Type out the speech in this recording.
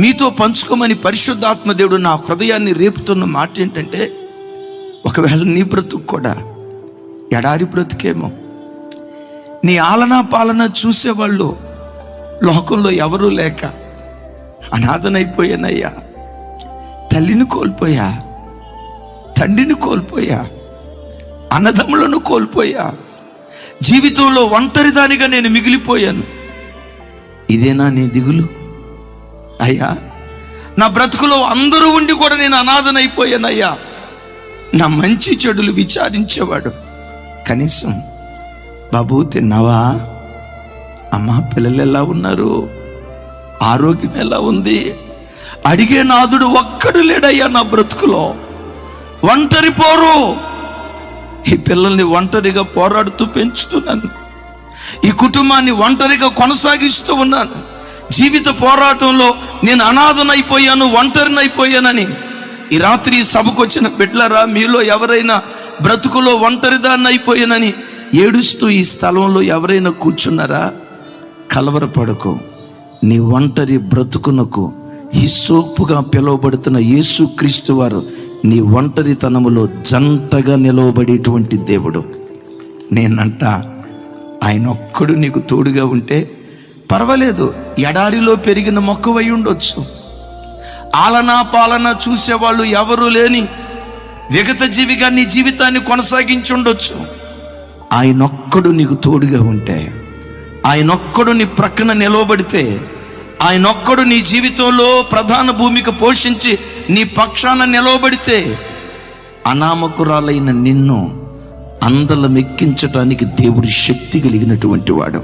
మీతో పంచుకోమని పరిశుద్ధాత్మ దేవుడు నా హృదయాన్ని రేపుతున్న మాట ఏంటంటే, ఒకవేళ నీ బ్రతుకు కూడా ఎడారి బ్రతుకేమో, నీ ఆలనా పాలన చూసేవాళ్ళు లోకంలో ఎవరూ లేక అనాథనైపోయానయ్యా, తల్లిని కోల్పోయా, తండ్రిని కోల్పోయా, అన్నదమ్ములను కోల్పోయా, జీవితంలో ఒంటరిదానిగా నేను మిగిలిపోయాను, ఇదేనా నీ దిగులు? అయ్యా, నా బ్రతుకులో అందరూ ఉండి కూడా నేను అనాథనైపోయానయ్యా. నా మంచి చెడులు విచారించేవాడు కనీసం బాబు తిన్నావా, అమ్మా పిల్లలు ఎలా ఉన్నారు, ఆరోగ్యం ఎలా ఉంది అడిగే నాదుడు ఒక్కడు లేడయ్యా నా బ్రతుకులో. ఒంటరి పోరు. ఈ పిల్లల్ని ఒంటరిగా పోరాడుతూ పెంచుతున్నాను, ఈ కుటుంబాన్ని ఒంటరిగా కొనసాగిస్తూ ఉన్నాను. జీవిత పోరాటంలో నేను అనాథనైపోయాను, ఒంటరినైపోయానని ఈ రాత్రి సభకు వచ్చిన బిడ్డలారా, మీలో ఎవరైనా బ్రతుకులో ఒంటరిదాన్ని అయిపోయానని ఏడుస్తూ ఈ స్థలంలో ఎవరైనా కూర్చున్నారా? కలవరపడకు. నీ ఒంటరి బ్రతుకునకు హిస్సోపుగా పిలువబడుతున్న యేసుక్రీస్తు వారు నీ ఒంటరితనములో జంటగా నిలవబడేటువంటి దేవుడు. నేనంట ఆయన ఒక్కడు నీకు తోడుగా ఉంటే పర్వాలేదు, ఎడారిలో పెరిగిన మొక్కవై ఉండొచ్చు, ఆలనా పాలన చూసేవాళ్ళు ఎవరూ లేని విగత జీవిగా నీ జీవితాన్ని కొనసాగించుండొచ్చు. ఆయనొక్కడు నీకు తోడుగా ఉంటే, ఆయనొక్కడు నీ ప్రక్కన నిలవబడితే, ఆయనొక్కడు నీ జీవితంలో ప్రధాన భూమిక పోషించి నీ పక్షాన నిలవబడితే, అనామకురాలైన నిన్ను అందలమెక్కించటానికి దేవుడి శక్తి కలిగినటువంటి వాడు.